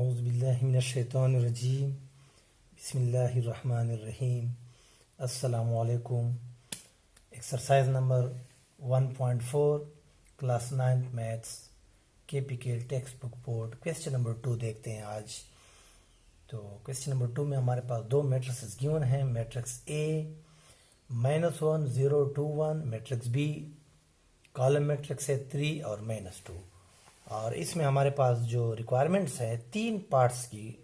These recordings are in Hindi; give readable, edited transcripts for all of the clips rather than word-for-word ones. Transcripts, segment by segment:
औज़ुबिल्लाहिमिनश्शैतानिर्रजीम बिस्मिल्लाहिर्रहमानिर्रहीम अस्सलामुअलैकुम। Exercise number 1.4 class 9th maths KPK text book board question number 2 देखते हैं आज। तो क्वेश्चन नंबर 2 में हमारे पास दो मैट्रिक्स गिवन हैं, matrix A -1 0 2 1, matrix B column matrix है 3 और -2। और इसमें हमारे पास जो रिक्वायरमेंट्स है तीन पार्ट्स की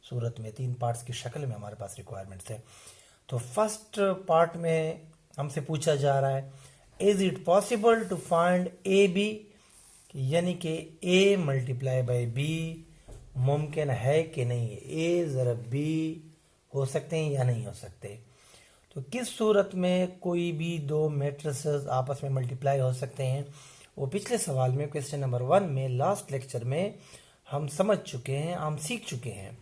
सूरत में, तीन पार्ट्स की शक्ल में हमारे पास रिक्वायरमेंट्स है। तो फर्स्ट पार्ट में हमसे पूछा जा रहा है is it possible to find A B, यानी कि ए मल्टीप्लाई बाई बी मुमकिन है कि नहीं, ए ज़रा बी हो सकते हैं या नहीं हो सकते। तो किस सूरत में कोई भी दो मैट्रिसेस आपस में मल्टीप्लाई हो सकते हैं, वो पिछले सवाल में क्वेश्चन नंबर 1 में लास्ट लेक्चर में हम समझ चुके हैं, हम सीख चुके हैं।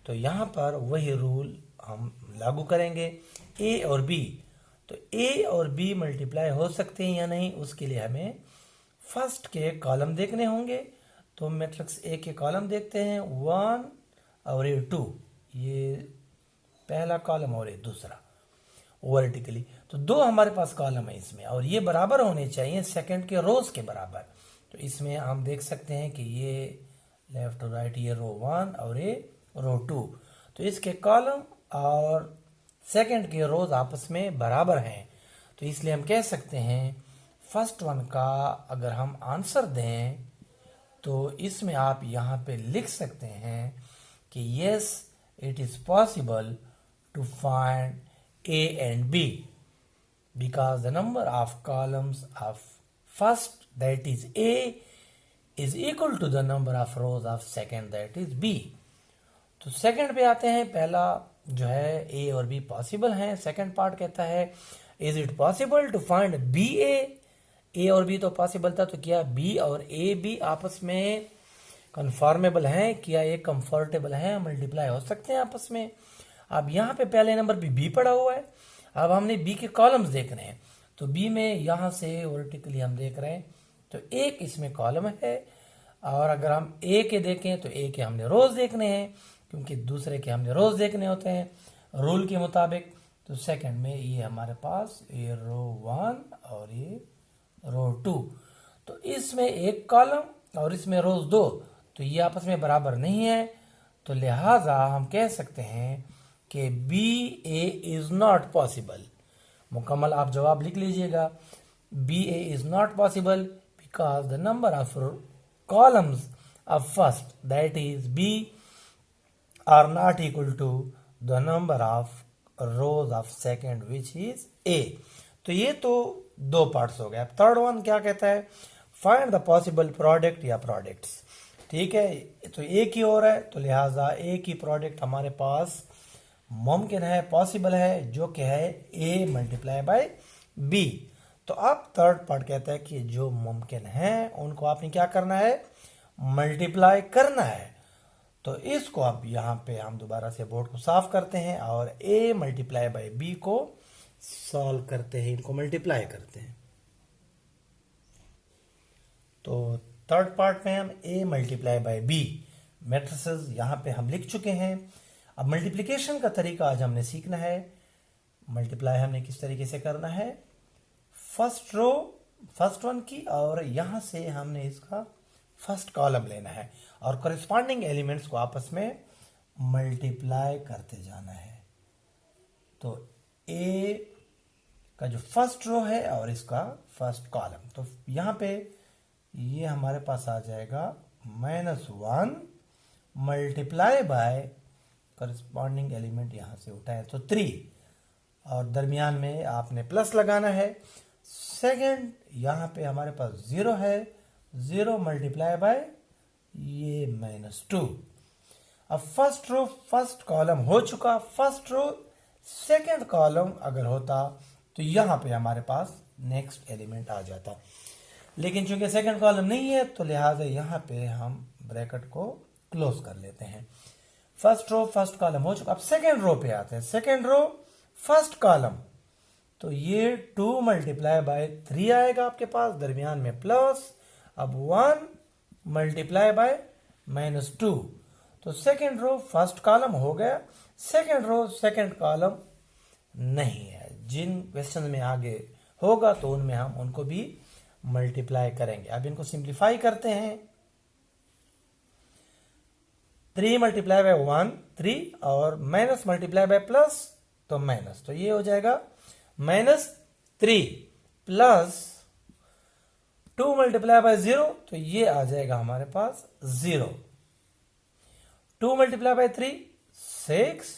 तो यहाँ पर वही रूल हम लागू करेंगे ए और बी। तो ए और बी मल्टीप्लाई हो सकते हैं या नहीं, उसके लिए हमें फर्स्ट के कॉलम देखने होंगे। तो मैट्रिक्स ए के कॉलम देखते हैं 1 और ये 2, ये पहला कॉलम और ये दूसरा वर्टिकली। तो दो हमारे पास कॉलम है इसमें और ये बराबर होने चाहिए सेकंड के रोज के बराबर। तो इसमें हम देख सकते हैं कि ये लेफ्ट और राइट, ये रो 1 और ये रो 2। तो इसके कॉलम और सेकंड के रोज आपस में बराबर हैं। तो इसलिए हम कह सकते हैं फर्स्ट वन का अगर हम आंसर दें तो इसमें आप यहाँ पे लिख सकते हैं कि yes it is possible to find A and B because the number of columns of first, that is A, is equal to the number of rows of second, that is B। तो सेकंड पे आते हैं। पहला जो है A और B पॉसिबल हैं। सेकंड पार्ट कहता है is it possible to find B A और B तो पॉसिबल था, तो क्या B और A भी आपस में कन्फॉर्मेबल हैं, क्या ये कंफर्टेबल हैं, मल्टीप्लाई हो सकते हैं आपस में। अब यहाँ पे पहले नंबर पे बी पड़ा हुआ है। अब हमने बी के कॉलम्स देखने हैं। तो बी में यहाँ से वर्टिकली हम देख रहे हैं तो एक इसमें कॉलम है, और अगर हम ए के देखें तो ए के हमने रोज देखने हैं, क्योंकि दूसरे के हमने रोज देखने होते हैं रूल के मुताबिक। तो सेकंड में ये हमारे पास ये रो 1 और ये रो 2। तो इसमें एक कॉलम और इसमें रोज 2, तो ये आपस में बराबर नहीं है। तो लिहाजा हम कह सकते हैं कि B A is not possible. मुकम्मल आप जवाब लिख लीजिएगा, B A is not possible because the number of columns of first, that is B, are not equal to the number of rows of second which is A. तो ये तो दो पार्ट्स हो गए। अब थर्ड वन क्या कहता है, फाइंड द पॉसिबल प्रोडक्ट या प्रोडक्ट्स। ठीक है, तो ए की ओर है, तो लिहाजा ए की प्रोडक्ट हमारे पास मुमकिन है, पॉसिबल है, जो कि है ए मल्टीप्लाई बाय बी। तो अब थर्ड पार्ट कहता है कि जो मुमकिन है उनको आपने क्या करना है, मल्टीप्लाई करना है। तो इसको अब यहाँ पे हम दोबारा से बोर्ड को साफ करते हैं और ए मल्टीप्लाई बाय बी को सॉल्व करते हैं, इनको मल्टीप्लाई करते हैं। तो थर्ड पार्ट में हम A multiply by B matrices यहाँ पे हम लिख चुके हैं। अब मल्टीप्लिकेशन का तरीका आज हमने सीखना है। मल्टीप्लाई हमने किस तरीके से करना है, फर्स्ट रो फर्स्ट वन की, और यहां से हमने इसका फर्स्ट कॉलम लेना है और कॉरेस्पॉन्डिंग एलिमेंट्स को आपस में मल्टीप्लाई करते जाना है। तो ए का जो फर्स्ट रो है और इसका फर्स्ट कॉलम, तो यहां पे ये हमारे पास आ जाएगा -1 मल्टीप्लाई बाय करस्पॉन्डिंग एलिमेंट यहां से उठाए तो 3, और दरमियान में आपने प्लस लगाना है। सेकंड यहां पे हमारे पास 0 है, 0 मल्टीप्लाई बाय ये -2। अब फर्स्ट रो फर्स्ट कॉलम हो चुका, फर्स्ट रो सेकंड कॉलम अगर होता तो यहां पे हमारे पास नेक्स्ट एलिमेंट आ जाता, लेकिन चूंकि सेकंड कॉलम नहीं है तो लिहाजा यहां पे हम ब्रैकेट को क्लोज कर लेते हैं। फर्स्ट रो फर्स्ट कॉलम हो चुका। अब सेकेंड रो पे आते हैं, सेकेंड रो फर्स्ट कॉलम, तो ये 2 मल्टीप्लाई बाय 3 आएगा आपके पास, दरमियान में प्लस। अब 1 मल्टीप्लाई बाय -2, तो सेकंड रो फर्स्ट कॉलम हो गया, सेकंड रो सेकंड कॉलम नहीं है। जिन क्वेश्चन में आगे होगा तो उनमें हम उनको भी मल्टीप्लाई करेंगे। अब इनको सिंप्लीफाई करते हैं। 3 मल्टीप्लाई बाय 1 3 और माइनस मल्टीप्लाई बाय प्लस तो माइनस, तो ये हो जाएगा -3 प्लस 2 मल्टीप्लाई बाय 0 तो ये आ जाएगा हमारे पास 0। 2 मल्टीप्लाई बाय 3 6,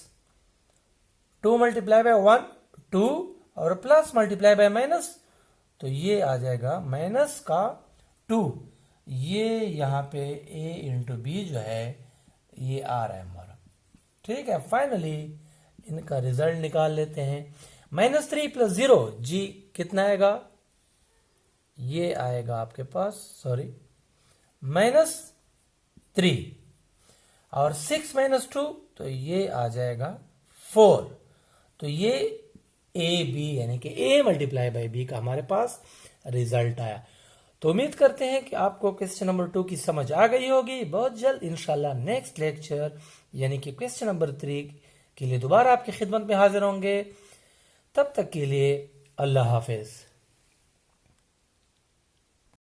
2 मल्टीप्लाई बाय 1 2 और प्लस मल्टीप्लाई बाय माइनस तो ये आ जाएगा माइनस का 2। ये यहाँ पे a इंटू बी जो है ये आ रहा है हमारा। ठीक है, फाइनली इनका रिजल्ट निकाल लेते हैं। -3 प्लस 0 जी कितना आएगा, ये आएगा आपके पास सॉरी -3 और 6 - 2 तो ये आ जाएगा 4। तो ये ए बी यानी कि a मल्टीप्लाई बाई बी का हमारे पास रिजल्ट आया। तो उम्मीद करते हैं कि आपको क्वेश्चन नंबर 2 की समझ आ गई होगी। बहुत जल्द इंशाल्लाह नेक्स्ट लेक्चर यानी कि क्वेश्चन नंबर 3 के लिए दोबारा आपकी खिदमत में हाजिर होंगे। तब तक के लिए अल्लाह हाफिज।